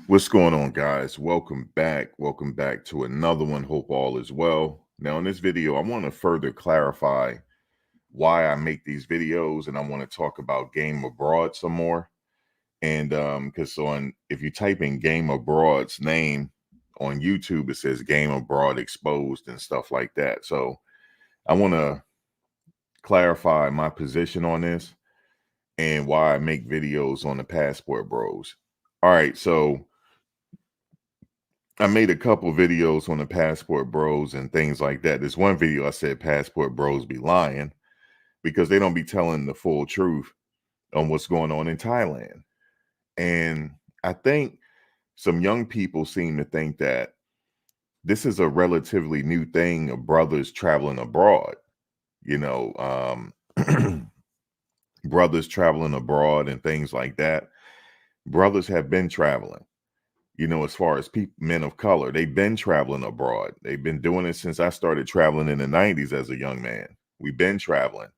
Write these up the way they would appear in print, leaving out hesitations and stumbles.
What's going on, guys? Welcome back. Welcome back to another one. Hope all is well. Now, in this video, I want to further clarify why I make these videos, and I want to talk about Game Abroad some more. And because if you type in Game Abroad's name on YouTube, it says Game Abroad Exposed and stuff like that. So I want to clarify my position on this and why I make videos on the Passport Bros. All right, so I made a couple videos on the Passport Bros and things like that. This one video I said Passport Bros be lying because they don't be telling the full truth on what's going on in Thailand. And I think some young people seem to think that this is a relatively new thing of brothers traveling abroad, you know, brothers traveling abroad and things like that. Brothers have been traveling. As far as men of color, they've been traveling abroad. They've been doing it since I started traveling in the 90s as a young man. We've been traveling.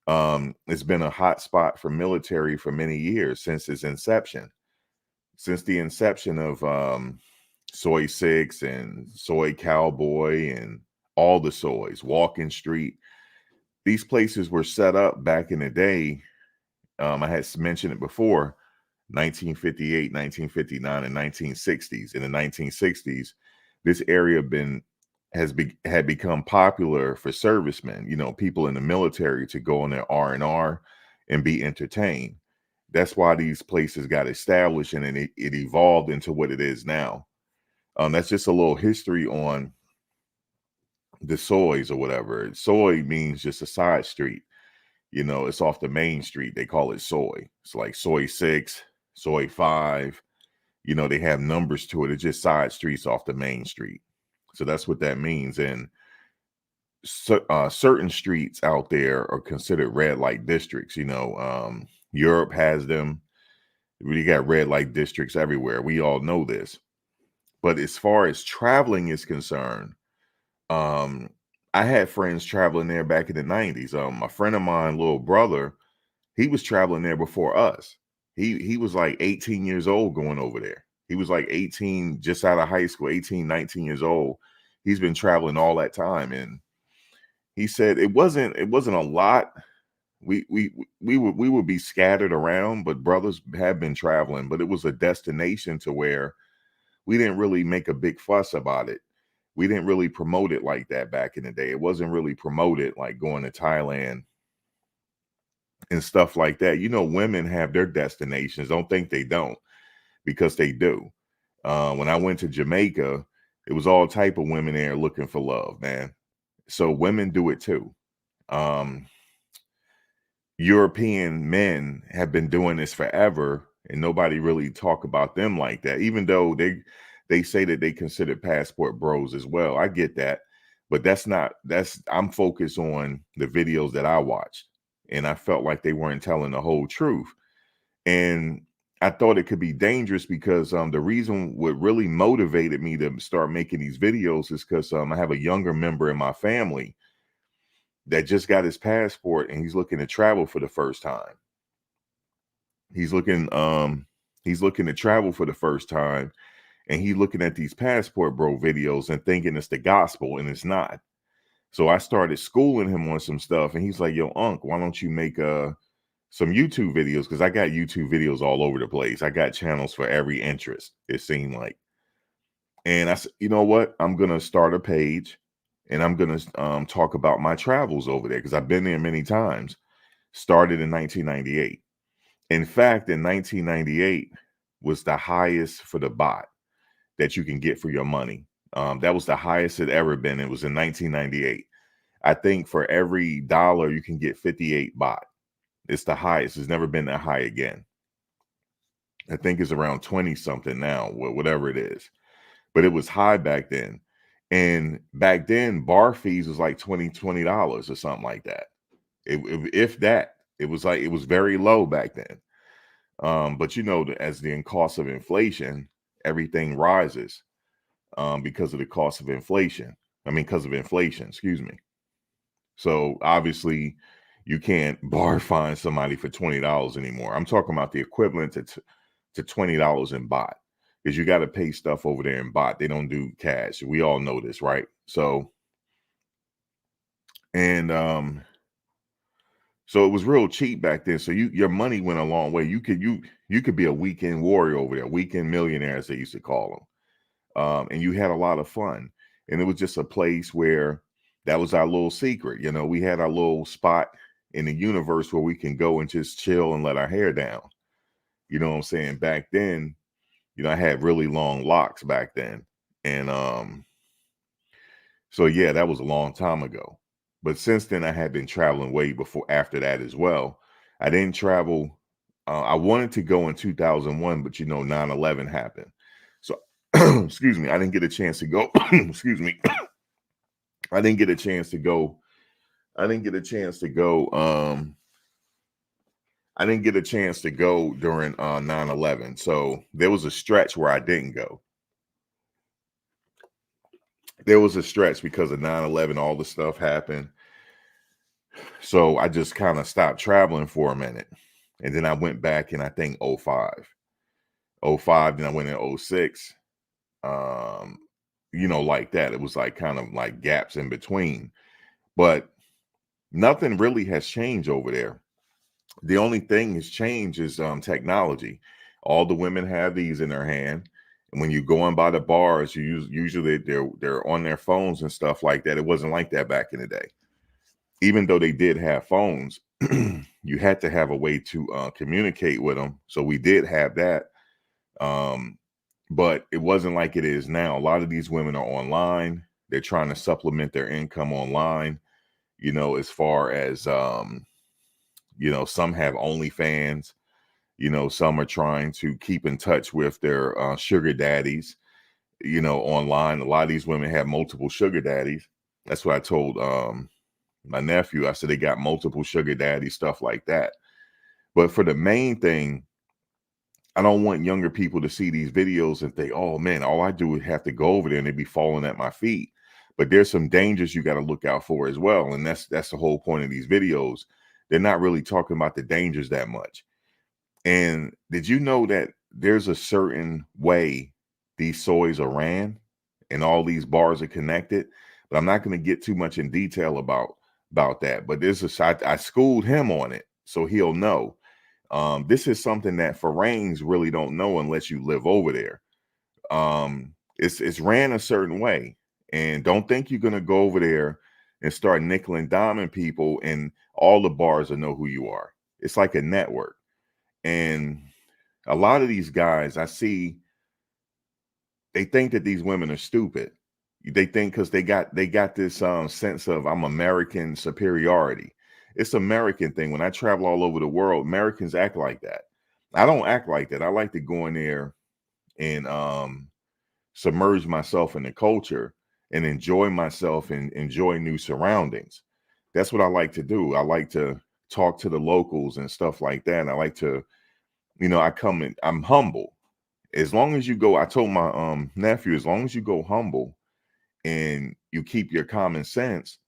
It's been a hot spot for military for many years since its inception. Since the inception of Soy Six and Soy Cowboy and all the soys, Walking Street, these places were set up back in the day. I had mentioned it before. 1958, 1959, and 1960s. In the 1960s, this area had become popular for servicemen, people in the military to go on their R&R and be entertained. That's why these places got established and it evolved into what it is now. That's just a little history on the soys or whatever. Soy means just a side street. It's off the main street. They call it soy. It's like Soy 6, Soy 5. They have numbers to it. It's just side streets off the main street. So that's what that means. And certain streets out there are considered red light districts. Europe has them. We got red light districts everywhere. We all know this. But as far as traveling is concerned, I had friends traveling there back in the 90s. A friend of mine, little brother, he was traveling there before us. He was like 18 years old going over there. He was like 18, just out of high school, 18, 19 years old. He's been traveling all that time. And he said it wasn't a lot. We would be scattered around, but brothers have been traveling, but it was a destination to where we didn't really make a big fuss about it. We didn't really promote it like that back in the day. It wasn't really promoted like going to Thailand and stuff like that. Women have their destinations. Don't think they don't, because they do. When I went to Jamaica, it was all type of women there looking for love, man. So women do it too. European men have been doing this forever, and nobody really talk about them like that, even though they say that they consider Passport Bros as well. I get that, but I'm focused on the videos that I watched, and I felt like they weren't telling the whole truth. And I thought it could be dangerous because the reason what really motivated me to start making these videos is because I have a younger member in my family that just got his passport and he's looking to travel for the first time. He's looking to travel for the first time, and he's looking at these Passport Bro videos and thinking it's the gospel, and it's not. So I started schooling him on some stuff, and he's like, "Yo, Unc, why don't you make some YouTube videos?" Because I got YouTube videos all over the place. I got channels for every interest, it seemed like. And I said, you know what? I'm gonna start a page, and I'm gonna talk about my travels over there because I've been there many times. Started in 1998. In fact, in 1998 was the highest for the bot that you can get for your money. That was the highest it ever been. It was in 1998. I think for every dollar you can get 58 bot. It's the highest. It's never been that high again. I think it's around 20 something now, whatever it is. But it was high back then. And back then, bar fees was like $20 or something like that. If that, it was very low back then. But as the cost of inflation, everything rises because of the cost of inflation. Because of inflation, excuse me. So obviously, you can't bar fine somebody for $20 anymore. I'm talking about the equivalent to $20 in bot. because you got to pay stuff over there in bot. They don't do cash. We all know this, right? So, and so it was real cheap back then. So your money went a long way. You could be a weekend warrior over there, weekend millionaire, as they used to call them. And you had a lot of fun. And it was just a place where that was our little secret. You know, we had our little spot in the universe where we can go and just chill and let our hair down. You know what I'm saying? Back then, you know, I had really long locks back then. And so yeah, that was a long time ago. But since then, I had been traveling way before after that as well. I didn't travel. I wanted to go in 2001, but you know, 9/11 happened. So excuse me, I didn't get a chance to go. Excuse me. I didn't get a chance to go. I didn't get a chance to go. I didn't get a chance to go during 9/11. So there was a stretch where I didn't go. There was a stretch because of 9/11, all the stuff happened. So I just kind of stopped traveling for a minute. And then I went back in, I think, 05. 05, then I went in 06. You know, like that. It was like kind of like gaps in between. But nothing really has changed over there. The only thing has changed is technology. All the women have these in their hand. And when you go in by the bars, usually they're on their phones and stuff like that. It wasn't like that back in the day. Even though they did have phones, you had to have a way to communicate with them. So we did have that. But it wasn't like it is now. A lot of these women are online. They're trying to supplement their income online, you know, as far as, you know, some have OnlyFans, you know, some are trying to keep in touch with their sugar daddies, you know, online. A lot of these women have multiple sugar daddies. That's what I told my nephew. I said they got multiple sugar daddies, stuff like that. But for the main thing, I don't want younger people to see these videos and think, oh man, all I do is have to go over there and they be falling at my feet. But there's some dangers you got to look out for as well. And that's the whole point of these videos. They're not really talking about the dangers that much. And did you know that there's a certain way these soys are ran and all these bars are connected? But I'm not going to get too much in detail about that. But I schooled him on it, so he'll know. This is something that foreigners really don't know unless you live over there. It's ran a certain way, and don't think you're gonna go over there and start nickel and diming people, and all the bars will know who you are. It's like a network, and a lot of these guys I see, they think that these women are stupid. They think because they got this sense of I'm American superiority. It's American thing. When I travel all over the world, Americans act like that. I don't act like that. I like to go in there and submerge myself in the culture and enjoy myself and enjoy new surroundings. That's what I like to do. I like to talk to the locals and stuff like that. And I like to, you know, I'm humble. As long as you go, I told my nephew, as long as you go humble and you keep your common sense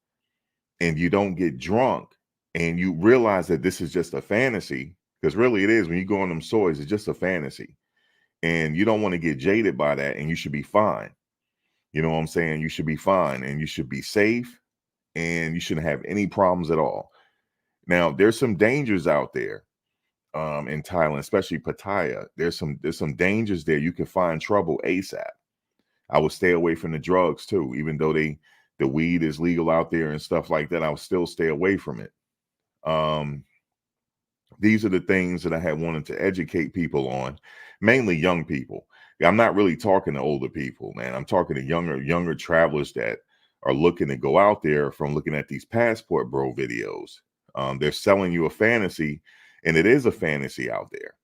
and you don't get drunk and you realize that this is just a fantasy, because really it is. When you go on them soys, it's just a fantasy, and you don't want to get jaded by that, and you should be fine. You know what I'm saying? You should be fine, and you should be safe, and you shouldn't have any problems at all. Now, there's some dangers out there in Thailand, especially Pattaya. There's some dangers there. You can find trouble ASAP. I would stay away from the drugs too, even though the weed is legal out there and stuff like that. I would still stay away from it. These are the things that I had wanted to educate people on, mainly young people. I'm not really talking to older people, man. I'm talking to younger travelers that are looking to go out there from looking at these Passport Bro videos. They're selling you a fantasy, and it is a fantasy out there.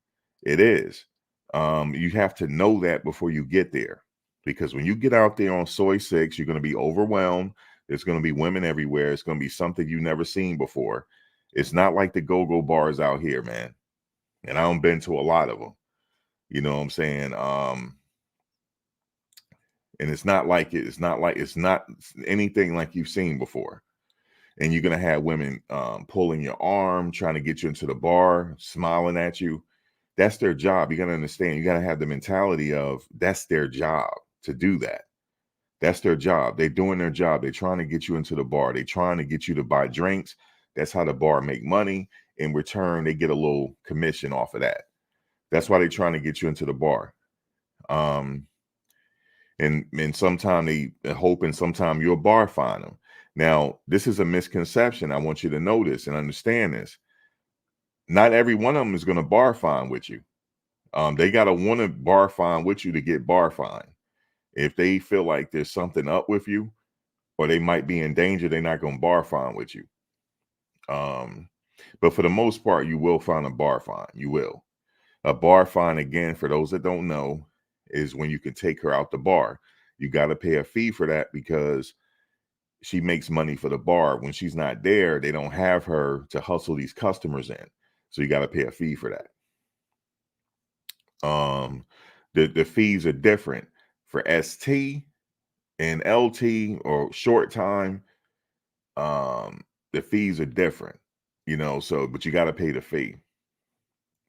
It is. You have to know that before you get there, because when you get out there on Soy 6, you're going to be overwhelmed. There's going to be women everywhere. It's going to be something you've never seen before. It's not like the go-go bars out here, man. And I haven't been to a lot of them. You know what I'm saying? And it's not anything like you've seen before. And you're gonna have women pulling your arm, trying to get you into the bar, smiling at you. That's their job. You got to understand, you got to have the mentality of that's their job to do that. That's their job. They're doing their job. They're trying to get you into the bar. They're trying to get you to buy drinks. That's how the bar make money. In return, they get a little commission off of that. That's why they're trying to get you into the bar. And sometimes they hope, and sometimes you'll bar find them. Now, this is a misconception. I want you to know this and understand this. Not every one of them is going to bar fine with you. They got to want to bar fine with you to get bar fine. If they feel like there's something up with you, or they might be in danger, they're not going to bar fine with you. But for the most part, you will find a bar fine. You will. A bar fine, again, for those that don't know, is when you can take her out the bar. You got to pay a fee for that because she makes money for the bar. When she's not there, they don't have her to hustle these customers in. So you got to pay a fee for that. The fees are different for ST and LT or short time. The fees are different, so, but you got to pay the fee.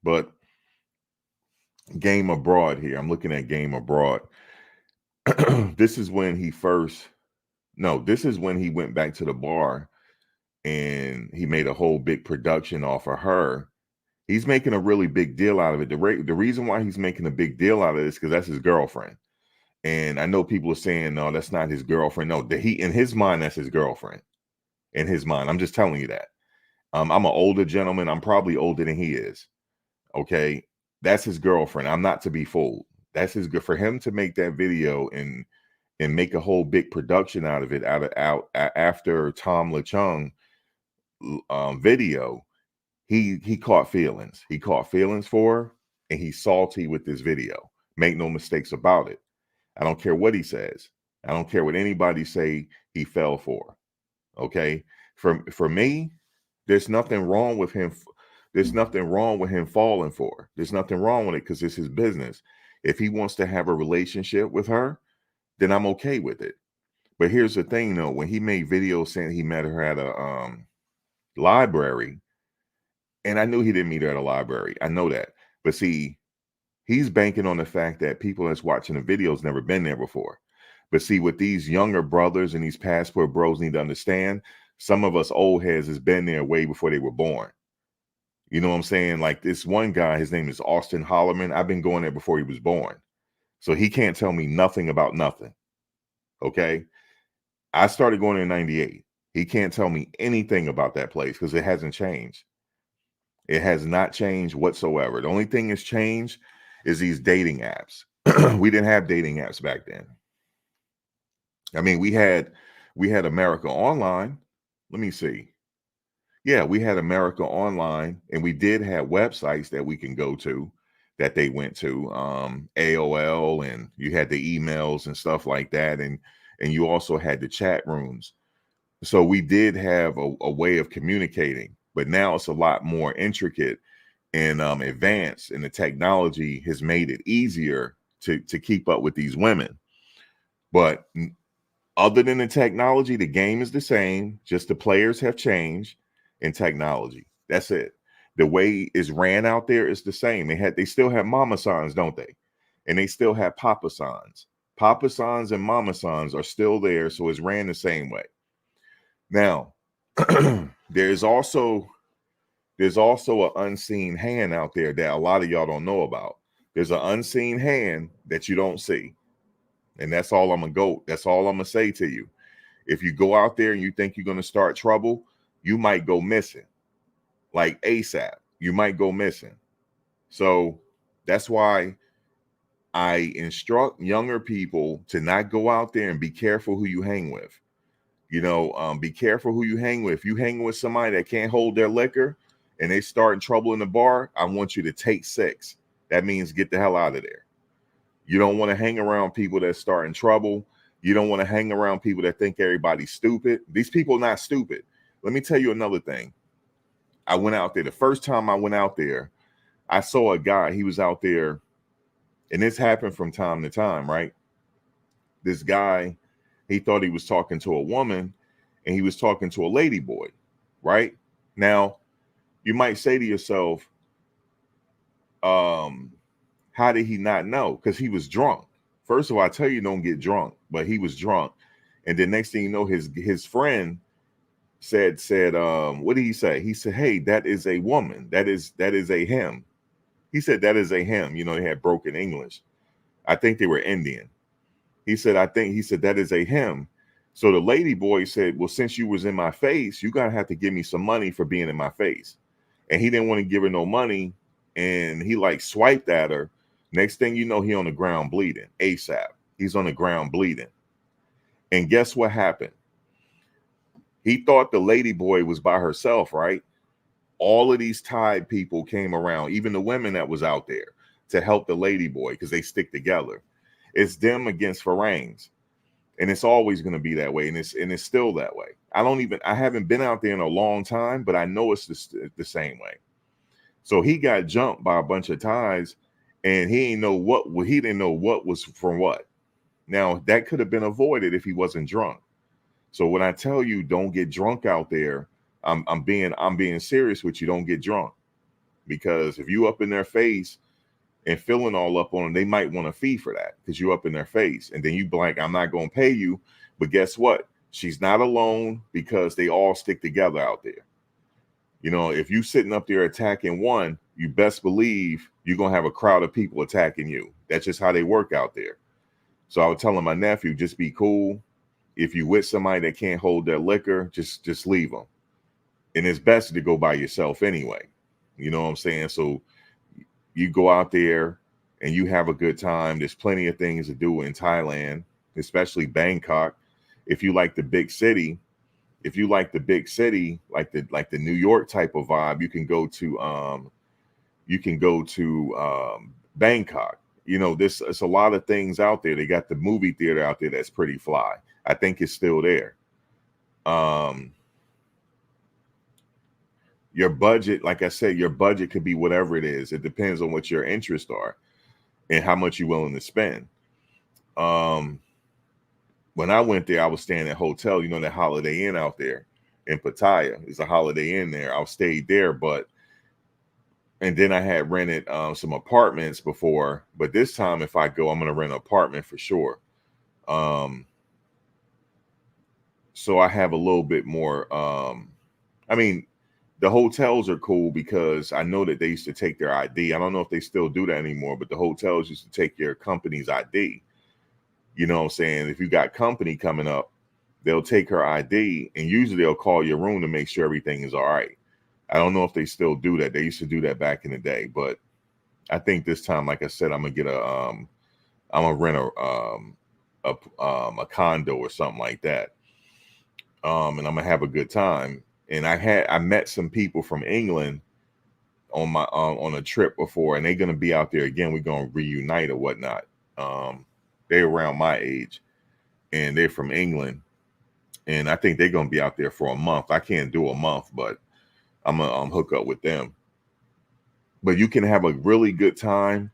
But Game Abroad here, I'm looking at Game Abroad. This is when he went back to the bar and he made a whole big production off of her. He's making a really big deal out of it. The reason why he's making a big deal out of this is because that's his girlfriend. And I know people are saying, no, that's not his girlfriend. No, in his mind, that's his girlfriend. In his mind. I'm just telling you that. I'm an older gentleman. I'm probably older than he is. Okay. That's his girlfriend. I'm not to be fooled. That's for him to make that video and make a whole big production out of it after Tom LeChung video. He caught feelings. He caught feelings for her, and he's salty with this video. Make no mistakes about it. I don't care what he says. I don't care what anybody say he fell for. Okay. For me, there's nothing wrong with him. There's nothing wrong with him falling for her. There's nothing wrong with it because it's his business. If he wants to have a relationship with her, then I'm okay with it. But here's the thing, though. When he made videos saying he met her at a library, and I knew he didn't meet her at a library. I know that. But see, he's banking on the fact that people that's watching the videos never been there before. But see, what these younger brothers and these passport bros need to understand, some of us old heads has been there way before they were born. You know what I'm saying? Like this one guy, his name is Austin Holloman. I've been going there before he was born. So he can't tell me nothing about nothing. Okay. I started going in 98. He can't tell me anything about that place because it hasn't changed. It has not changed whatsoever. The only thing that's changed is these dating apps. We didn't have dating apps back then. I mean, we had America Online. Let me see. Yeah, we had America Online, and we did have websites that we can go to that they went to, AOL, and you had the emails and stuff like that, and you also had the chat rooms. So we did have a way of communicating, but now it's a lot more intricate and advanced, and the technology has made it easier to keep up with these women. But other than the technology, the game is the same, just the players have changed in technology. That's it. The way it's ran out there is the same. They still have mama signs, don't they? And they still have papa signs. Papa signs and mama signs are still there, so it's ran the same way. Now, there's also an unseen hand out there that a lot of y'all don't know about. There's an unseen hand that you don't see. And that's all I'm gonna say to you. If you go out there and you think you're gonna start trouble, you might go missing. Like ASAP. You might go missing. So that's why I instruct younger people to not go out there and be careful who you hang with. Be careful who you hang with. If you hang with somebody that can't hold their liquor and they start in trouble in the bar, I want you to take 6. That means get the hell out of there. You don't want to hang around people that start in trouble. You don't want to hang around people that think everybody's stupid. These people are not stupid. Let me tell you another thing. I went out there. The first time I went out there, I saw a guy. He was out there, and this happened from time to time, right? This guy, he thought he was talking to a woman, and he was talking to a lady boy, right? Now, you might say to yourself, Um, how did he not know? Because he was drunk. First of all, I tell you, don't get drunk, but he was drunk. And then next thing you know, his friend said, what did he say? He said, "Hey, that is a woman. That is a him." He said, "That is a him." You know, they had broken English. I think they were Indian. He said, "That is a him." So the lady boy said, "Well, since you was in my face, you gotta have to give me some money for being in my face." And he didn't want to give her no money. And he like swiped at her. Next thing you know, he on the ground bleeding. ASAP. He's on the ground bleeding. And guess what happened? He thought the lady boy was by herself, right? All of these Tide people came around, even the women that was out there to help the lady boy because they stick together. It's them against Farangs. And it's always going to be that way. And it's still that way. I haven't been out there in a long time, but I know it's the same way. So he got jumped by a bunch of Tides and he didn't know what was from what. Now that could have been avoided if he wasn't drunk. So when I tell you don't get drunk out there, I'm being serious with you. Don't get drunk, because if you up in their face and filling all up on them, they might want a fee for that because you up in their face. And then you blank, "I'm not going to pay you." But guess what? She's not alone because they all stick together out there. You know, if you sitting up there attacking one, you best believe you're going to have a crowd of people attacking you. That's just how they work out there. So I was telling my nephew, just be cool. If you with somebody that can't hold their liquor, just leave them. And it's best to go by yourself anyway. You know what I'm saying? So you go out there and you have a good time. There's plenty of things to do in Thailand, especially Bangkok. If you like the big city, like the New York type of vibe, you can go to Bangkok. You know, it's a lot of things out there. They got the movie theater out there that's pretty fly. I think it's still there. Um, your budget, like I said, your budget could be whatever it is. It depends on what your interests are and how much you're willing to spend. Um, when I went there, I was staying at a hotel, you know, the Holiday Inn out there in Pattaya. There's a Holiday Inn there. I stayed there, and then I had rented some apartments before. But this time, if I go, I'm going to rent an apartment for sure. So I have a little bit more. I mean, the hotels are cool because I know that they used to take their ID. I don't know if they still do that anymore, but the hotels used to take your company's ID. You know what I'm saying? If you got company coming up, they'll take her ID and usually they'll call your room to make sure everything is all right. I don't know if they still do that. They used to do that back in the day, but I think this time, like I said, I'm gonna rent a condo or something like that. And I'm gonna have a good time. And I met some people from England on a trip before, and they're gonna be out there again. We're gonna reunite or whatnot. They're around my age, and they're from England, and I think they're gonna be out there for a month. I can't do a month, but I'm gonna hook up with them. But you can have a really good time.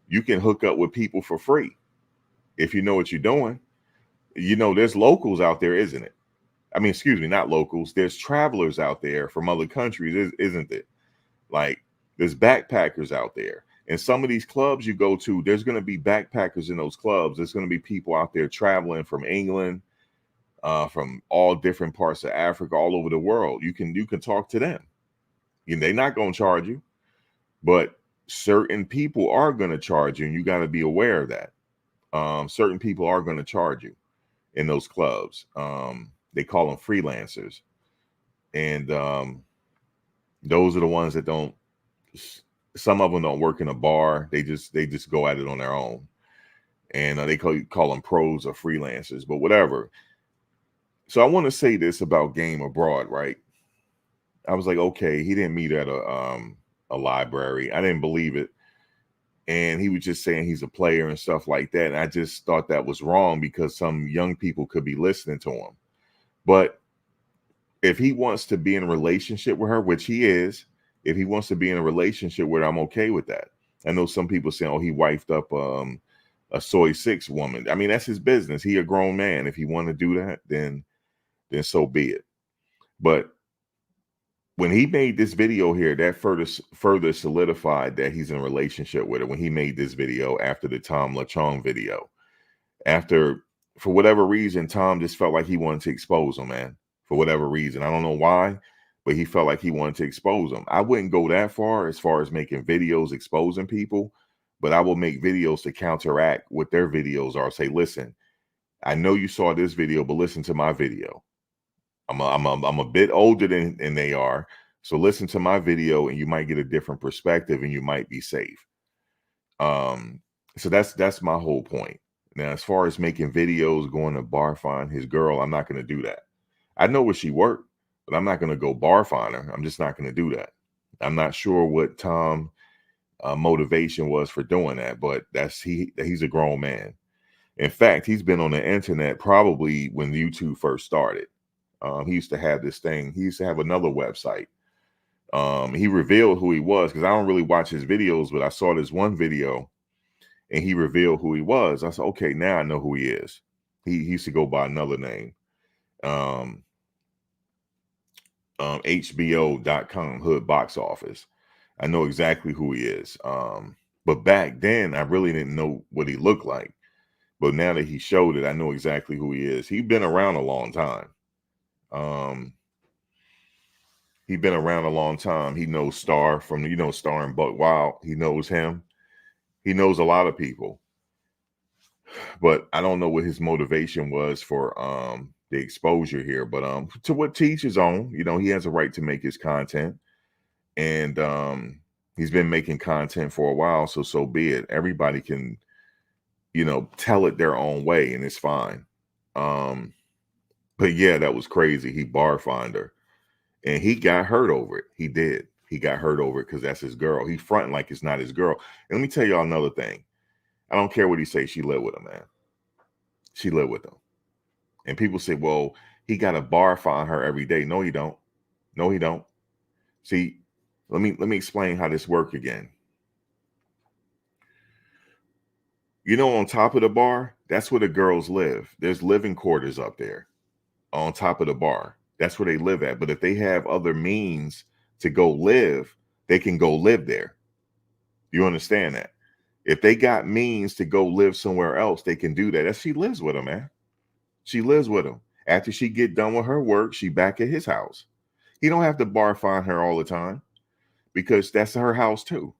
You can hook up with people for free if you know what you're doing. You know, there's locals out there, isn't it? I mean, excuse me, not locals. There's travelers out there from other countries, isn't it? Like there's backpackers out there. And some of these clubs you go to, there's going to be backpackers in those clubs. There's going to be people out there traveling from England, from all different parts of Africa, all over the world. You can talk to them. They're not going to charge you, but certain people are going to charge you, and you got to be aware of that. Certain people are going to charge you in those clubs. They call them freelancers, and those are the ones that don't. Some of them don't work in a bar. They just go at it on their own, and they call them pros or freelancers, but whatever. So I want to say this about Game Abroad, right? I was like, okay, he didn't meet at a library. I didn't believe it, and he was just saying he's a player and stuff like that. And I just thought that was wrong because some young people could be listening to him. But if he wants to be in a relationship with her, which he is, if he wants to be in a relationship with her, I'm okay with that. I know some people saying, "Oh, he wifed up a soy six woman." I mean, that's his business. He a grown man. If he want to do that, then so be it. But when he made this video here, that further solidified that he's in a relationship with her. When he made this video after the Tom LaChong video, after, for whatever reason, Tom just felt like he wanted to expose him, man. For whatever reason, I don't know why, but he felt like he wanted to expose him. I wouldn't go that far as making videos exposing people, but I will make videos to counteract what their videos are. Say, listen, I know you saw this video, but listen to my video. I'm a bit older than they are, so listen to my video, and you might get a different perspective, and you might be safe. So that's my whole point. Now, as far as making videos, going to bar find his girl, I'm not going to do that. I know where she worked, but I'm not going to go bar find her. I'm just not going to do that. I'm not sure what Tom motivation was for doing that, but he's a grown man. In fact, he's been on the internet probably when YouTube first started. He used to have this thing. He used to have another website. He revealed who he was, because I don't really watch his videos, but I saw this one video and he revealed who he was. I said, okay, now I know who he is. He used to go by another name. HBO.com, Hood Box Office. I know exactly who he is. But back then, I really didn't know what he looked like. But now that he showed it, I know exactly who he is. He's been around a long time. He's been around a long time. He knows Star from, Star and Buck Wild. He knows him. He knows a lot of people. But I don't know what his motivation was for the exposure here. But to what teach his own, he has a right to make his content. And he's been making content for a while, so be it. Everybody can, tell it their own way, and it's fine. But yeah, that was crazy. He bar fined her. And he got hurt over it. He did. He got hurt over it because that's his girl. He fronting like it's not his girl. And let me tell y'all another thing. I don't care what he say. She lived with him, man. She lived with him. And people say, well, he got a bar fine her every day. No, he don't. No, he don't. See, let me explain how this works again. On top of the bar, that's where the girls live. There's living quarters up there on top of the bar. That's where they live at. But if they have other means to go live, they can go live there. You understand that? If they got means to go live somewhere else, they can do that. She lives with him, man. She lives with him. After she get done with her work, she back at his house. He don't have to bar find her all the time, because that's her house too.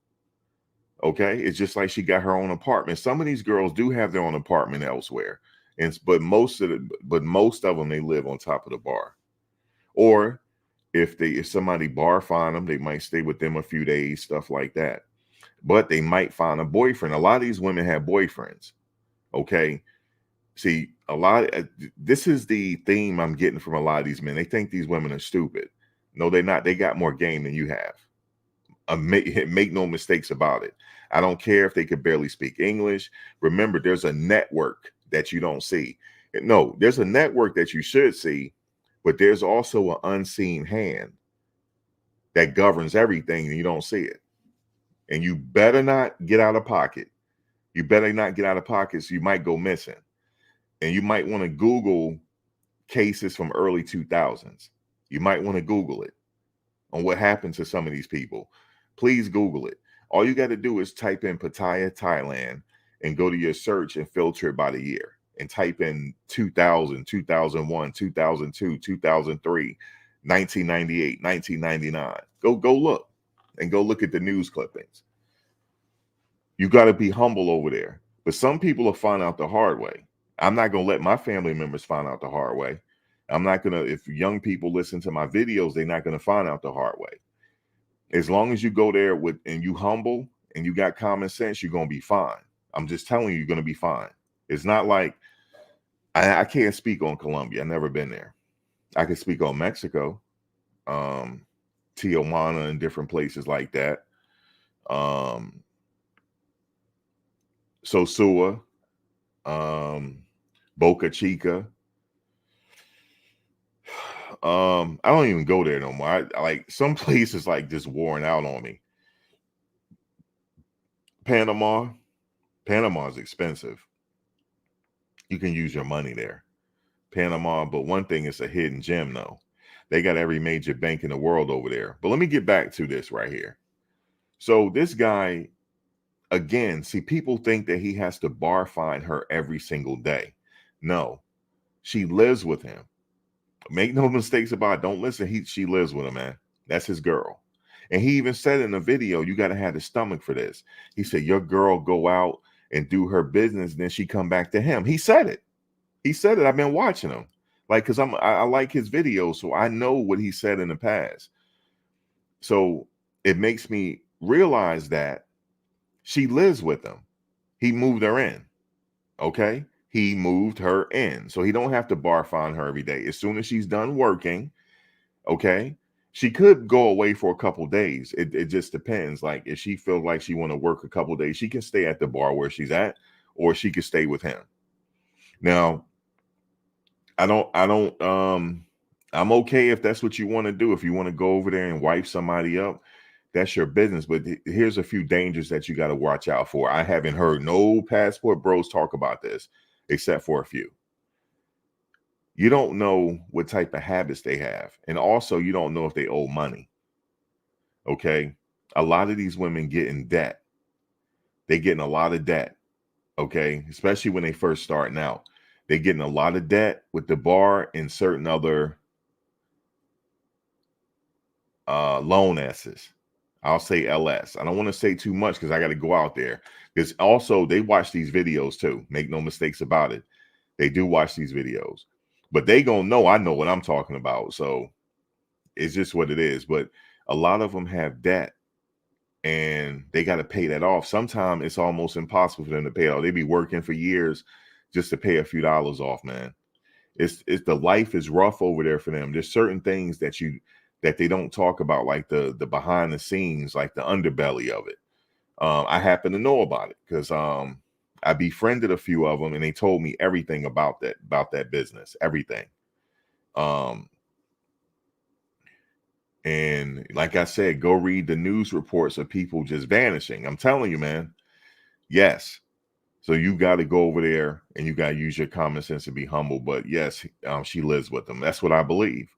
Okay? It's just like she got her own apartment. Some of these girls do have their own apartment elsewhere. But most of them, they live on top of the bar. Or if somebody bar find them, they might stay with them a few days, stuff like that. But they might find a boyfriend. A lot of these women have boyfriends. Okay. See, this is the theme I'm getting from a lot of these men. They think these women are stupid. No, they're not. They got more game than you have. Make no mistakes about it. I don't care if they could barely speak English. Remember, there's a network that you don't see. No, there's a network that you should see, but there's also an unseen hand that governs everything, and you don't see it. And you better not get out of pocket. You better not get out of pocket, so you might go missing. And you might want to Google cases from early 2000s. You might want to Google it on what happened to some of these people. Please Google it. All you got to do is type in Pattaya, Thailand, and go to your search and filter it by the year. And type in 2000, 2001, 2002, 2003, 1998, 1999. Go look, and go look at the news clippings. You got to be humble over there. But some people will find out the hard way. I'm not going to let my family members find out the hard way. I'm not going to, if young people listen to my videos, they're not going to find out the hard way. As long as you go there and you humble and you got common sense, you're going to be fine. I'm just telling you, you're going to be fine. It's not like, I can't speak on Colombia. I've never been there. I can speak on Mexico, Tijuana and different places like that. Sosua, Boca Chica. I don't even go there no more. I like some places like just worn out on me. Panama is expensive. You can use your money there. Panama, but one thing, it's a hidden gem though. They got every major bank in the world over there. But let me get back to this right here. So this guy, again, see, people think that he has to bar fine her every single day. No, she lives with him. Make no mistakes about it. Don't listen. She lives with him, man. That's his girl. And he even said in the video, you got to have the stomach for this. He said, your girl go out and do her business, then she come back to him. He said it. He said it. I've been watching him. Like, because I like his videos, so I know what he said in the past. So it makes me realize that she lives with him. He moved her in. Okay. He moved her in. So he don't have to bar fine her every day. As soon as she's done working, okay, she could go away for a couple days. It just depends. Like if she feels like she want to work a couple days, she can stay at the bar where she's at, or she could stay with him. Now, I'm okay if that's what you want to do. If you want to go over there and wipe somebody up, that's your business. But here's a few dangers that you got to watch out for. I haven't heard no passport bros talk about this, except for a few. You don't know what type of habits they have. And also, you don't know if they owe money. Okay. A lot of these women get in debt. They get in a lot of debt. Okay. Especially when they first starting out. They get in a lot of debt with the bar and certain other loan S's. I'll say LS. I don't want to say too much because I got to go out there. Because also they watch these videos too. Make no mistakes about it. They do watch these videos. But they gonna know I know what I'm talking about. So it's just what it is. But a lot of them have debt and they got to pay that off. Sometimes it's almost impossible for them to pay it off. They be working for years just to pay a few dollars off, man. It's the life is rough over there for them. There's certain things that they don't talk about, like the behind the scenes, like the underbelly of it. I happen to know about it because I befriended a few of them and they told me everything about that business, everything. And like I said, go read the news reports of people just vanishing. I'm telling you, man. Yes. So you got to go over there and you got to use your common sense and be humble. But yes, she lives with them. That's what I believe.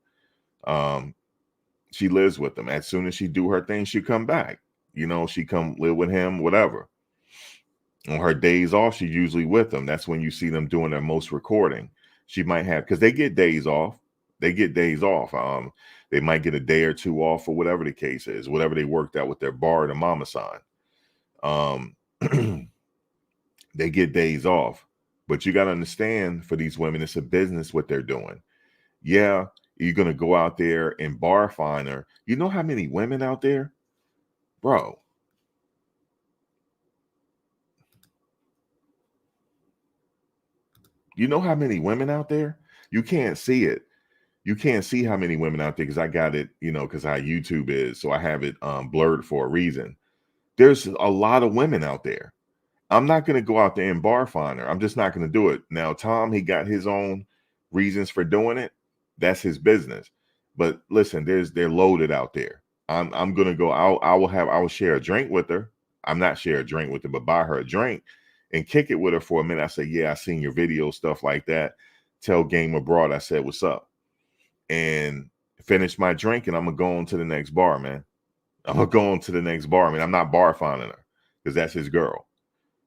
She lives with them. As soon as she do her thing, she come back. You know, she come live with him, whatever. On her days off, she's usually with them. That's when you see them doing their most recording. She might have, because they get days off. They get days off. They might get a day or two off or whatever the case is, whatever they worked out with their bar and mama sign. They get days off. But you got to understand, for these women, it's a business what they're doing. Yeah, you're going to go out there and bar fine her. You know how many women out there? Bro. You know how many women out there? You can't see it. You can't see how many women out there because I got it, you know, because how YouTube is. So I have it blurred for a reason. There's a lot of women out there. I'm not going to go out there and bar fine her. I'm just not going to do it. Now, Tom, he got his own reasons for doing it. That's his business. But listen, they're loaded out there. I'm going to go out. I will share a drink with her. I'm not share a drink with her, but buy her a drink and kick it with her for a minute. I say, yeah, I seen your video, stuff like that. Tell Game Abroad I said, what's up? And finish my drink and I'm going to go on to the next bar, man. I'm going to go on to the next bar. I mean, I'm not bar finding her because that's his girl.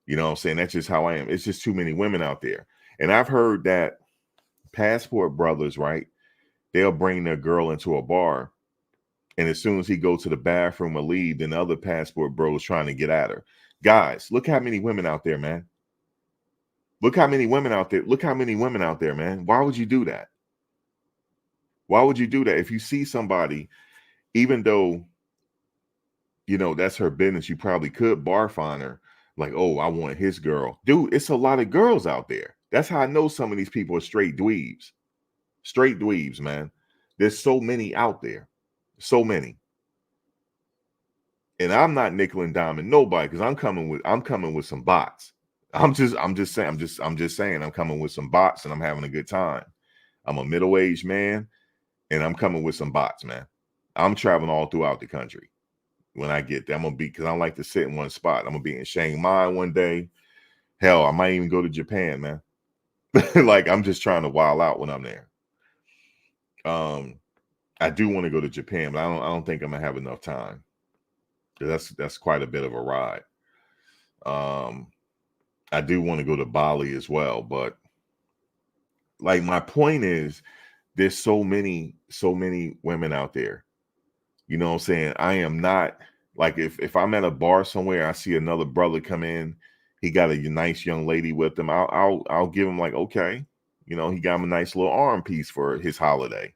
You know what I'm saying? That's just how I am. It's just too many women out there. And I've heard that passport brothers, right? They'll bring their girl into a bar. And as soon as he go to the bathroom or leave, then the other passport bros trying to get at her. Guys, look how many women out there, man. Look how many women out there. Look how many women out there, man. Why would you do that? Why would you do that? If you see somebody, even though, you know, that's her business, you probably could bar fine her. Like, oh, I want his girl. Dude, it's a lot of girls out there. That's how I know some of these people are straight dweebs. Straight dweebs, man. There's so many out there. So many. And I'm not nickel and diming nobody because I'm coming with some bots. I'm just saying I'm coming with some bots and I'm having a good time. I'm a middle-aged man and I'm coming with some bots, man. I'm traveling all throughout the country. When I get there, I'm gonna be, because I don't like to sit in one spot. I'm gonna be in Chiang Mai one day. Hell, I might even go to Japan, man. Like I'm just trying to wild out when I'm there. I do want to go to Japan, but I don't think I'm gonna have enough time. That's quite a bit of a ride. I do want to go to Bali as well, but like my point is, there's so many women out there. You know what I'm saying? I am not like if I'm at a bar somewhere, I see another brother come in, he got a nice young lady with him. I'll give him like, okay, you know, he got him a nice little arm piece for his holiday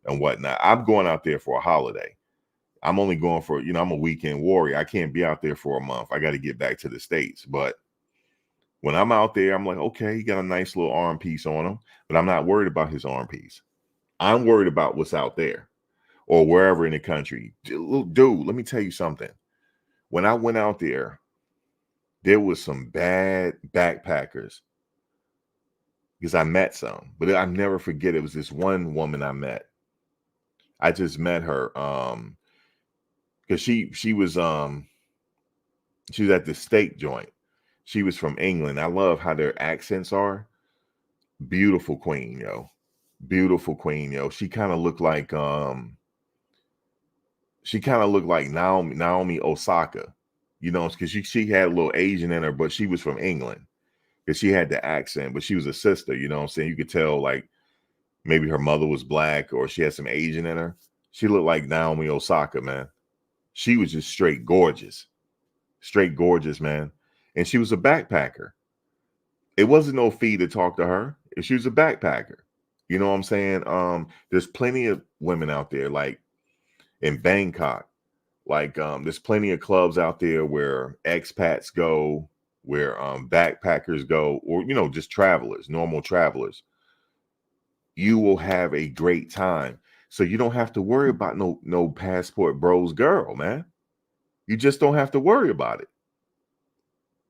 and whatnot. I'm going out there for a holiday. I'm only going for, you know, I'm a weekend warrior. I can't be out there for a month. I got to get back to the States. But when I'm out there, I'm like, okay, he got a nice little arm piece on him, but I'm not worried about his arm piece. I'm worried about what's out there or wherever in the country. Dude, let me tell you something. When I went out there was some bad backpackers because I met some, but I never forget. It was this one woman I met. I just met her because she was at the steak joint. She was from England. I love how their accents are. Beautiful queen, yo. Beautiful queen, yo. She kind of looked like Naomi Osaka, you know, because she had a little Asian in her, but she was from England because she had the accent, but she was a sister, you know what I'm saying? You could tell like maybe her mother was black or she had some Asian in her. She looked like Naomi Osaka, man. She was just straight gorgeous, man. And she was a backpacker. It wasn't no fee to talk to her. She was a backpacker. You know what I'm saying? There's plenty of women out there, like in Bangkok. Like there's plenty of clubs out there where expats go, where backpackers go, or you know, just travelers, normal travelers. You will have a great time. So you don't have to worry about no passport bros girl, man. You just don't have to worry about it.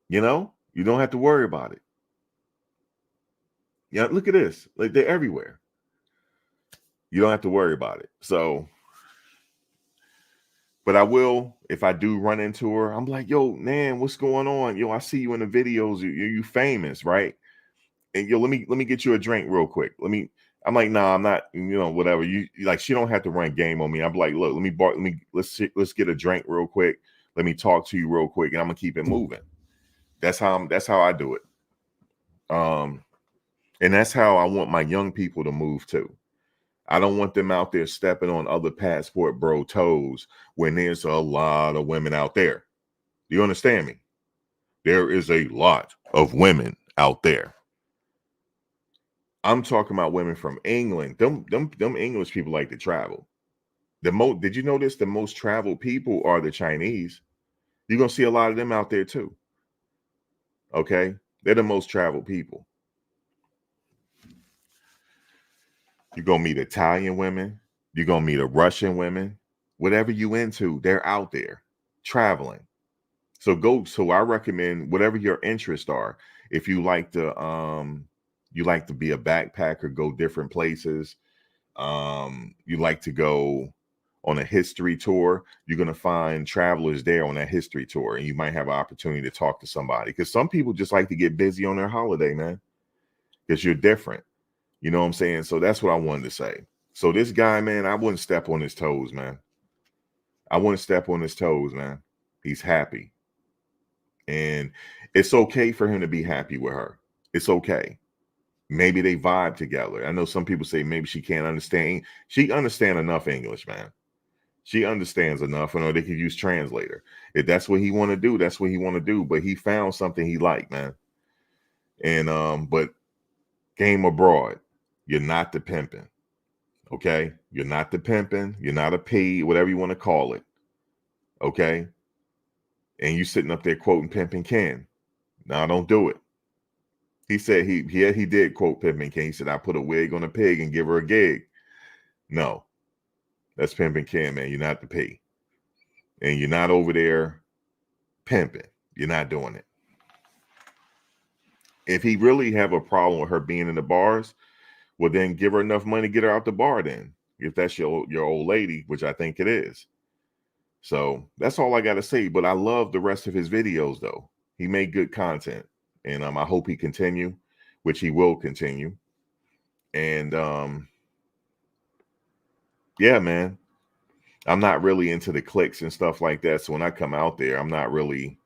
You know? You don't have to worry about it. Yeah, look at this. Like they're everywhere. You don't have to worry about it. So, but I will, if I do run into her, I'm like, yo, man, what's going on? Yo, I see you in the videos. You famous, right? And yo, let me get you a drink real quick. I'm like, nah, I'm not, you know, whatever. You like, she don't have to run game on me. I'm like, look, let's get a drink real quick. Let me talk to you real quick, and I'm gonna keep it moving. That's how I do it. And that's how I want my young people to move too. I don't want them out there stepping on other passport bro toes when there's a lot of women out there. Do you understand me? There is a lot of women out there. I'm talking about women from England. Them English people like to travel. Did you notice the most traveled people are the Chinese? You're gonna see a lot of them out there too. Okay, they're the most traveled people. You're gonna meet Italian women. You're gonna meet a Russian women. Whatever you into, they're out there traveling. So I recommend whatever your interests are. If you like to be a backpacker, go different places. You like to go on a history tour, you're going to find travelers there on that history tour, and you might have an opportunity to talk to somebody because some people just like to get busy on their holiday, man, because you're different. You know what I'm saying? So that's what I wanted to say. So this guy, man, I wouldn't step on his toes, man. I wouldn't step on his toes, man. He's happy. And it's okay for him to be happy with her. It's okay. Maybe they vibe together. I know some people say maybe she can't understand. She understands enough English, man. She understands enough, or they could use translator. If that's what he want to do, that's what he want to do. But he found something he liked, man. And but game abroad, you're not the pimping. Okay? You're not the pimping, you're not a P, whatever you want to call it. Okay? And you sitting up there quoting Pimpin' Ken. No, don't do it. He said he did quote Pimpin' Ken. He said, I put a wig on a pig and give her a gig. No, that's Pimpin' Ken, man. You're not the P. And you're not over there pimping. You're not doing it. If he really have a problem with her being in the bars, well, then give her enough money to get her out the bar then. If that's your old lady, which I think it is. So that's all I got to say. But I love the rest of his videos, though. He made good content. And I hope he continue, which he will continue. And Yeah, man. I'm not really into the cliques and stuff like that. So when I come out there, I'm not really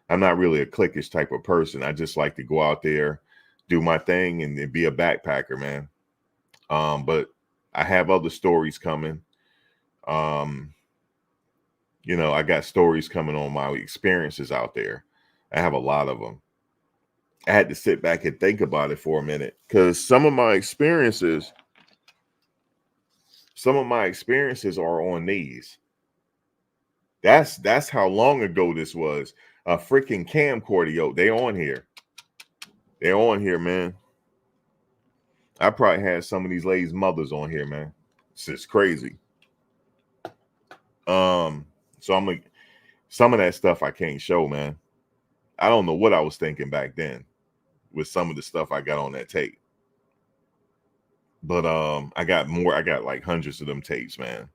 a cliquish type of person. I just like to go out there, do my thing, and be a backpacker, man. But I have other stories coming. Um, I got stories coming on my experiences out there. I have a lot of them. I had to sit back and think about it for a minute because some of my experiences are on these. That's how long ago this was. A freaking camcorder, yo. They on here. They're on here, man. I probably had some of these ladies' mothers on here, man. It's just crazy. So I'm like, some of that stuff I can't show, man. I don't know what I was thinking back then with some of the stuff I got on that tape. But I got more. I got like hundreds of them tapes, man.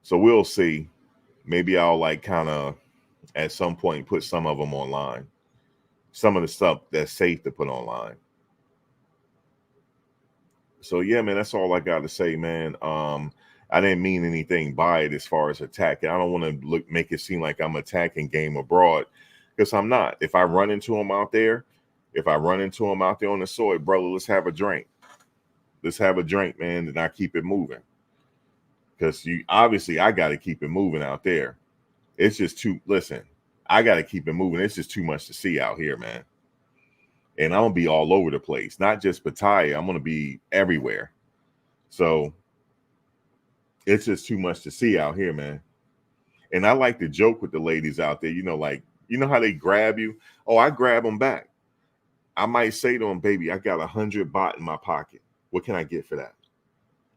So we'll see. Maybe I'll like kind of at some point put some of them online. Some of the stuff that's safe to put online. So yeah, man, that's all I got to say, man. I didn't mean anything by it as far as attacking. I don't want to make it seem like I'm attacking Game Abroad because I'm not. If I run into him out there, on the soil, brother, let's have a drink. Let's have a drink, man, and I keep it moving. Because I got to keep it moving out there. It's just too. Listen, I got to keep it moving. It's just too much to see out here, man. And I'm gonna be all over the place, not just Pattaya. I'm gonna be everywhere. So it's just too much to see out here, man. And I like to joke with the ladies out there, like, how they grab you? Oh, I grab them back. I might say to them, baby, I got 100 baht in my pocket. What can I get for that?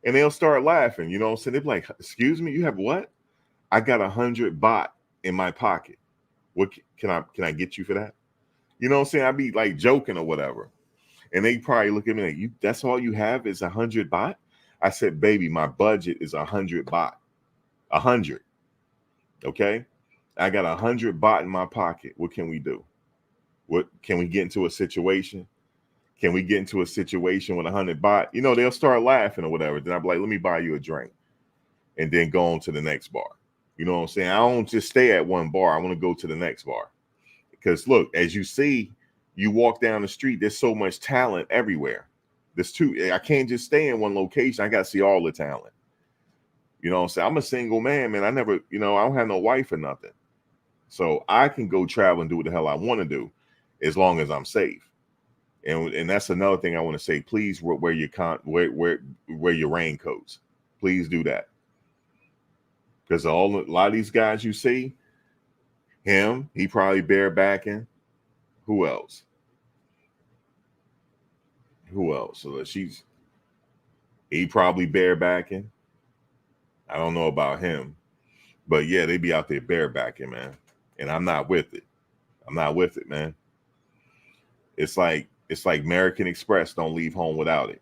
And they'll start laughing, you know what I'm saying? They'll be like, excuse me, you have what? I got 100 baht in my pocket. What can I get you for that? You know what I'm saying? I'd be like joking or whatever. And they probably look at me like, that's all you have is 100 baht? I said, baby, my budget is 100 baht. 100. Okay. I got 100 baht in my pocket. What can we do? What can we get into a situation? Can we get into a situation with 100 baht? They'll start laughing or whatever. Then I'll be like, let me buy you a drink and then go on to the next bar. You know what I'm saying? I don't just stay at one bar. I want to go to the next bar. Because look, as you see, you walk down the street, there's so much talent everywhere. I can't just stay in one location. I got to see all the talent. You know what I'm saying? I'm a single man, man. I don't have no wife or nothing. So I can go travel and do what the hell I want to do as long as I'm safe. And that's another thing I want to say. Please wear your raincoats. Please do that. Because a lot of these guys you see, he probably barebacking. Who else? So he probably barebacking. I don't know about him. But yeah, they be out there barebacking, man. And I'm not with it. I'm not with it, man. It's like American Express, don't leave home without it.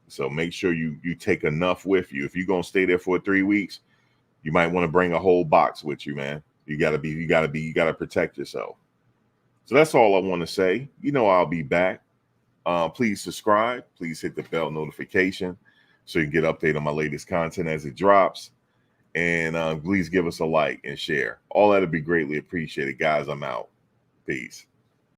So make sure you take enough with you. If you're gonna stay there for 3 weeks, you might want to bring a whole box with you, man. You gotta protect yourself. So that's all I want to say. I'll be back. Please subscribe. Please hit the bell notification so you can get update on my latest content as it drops. And please give us a like and share. All that'll be greatly appreciated, guys. I'm out. Peace.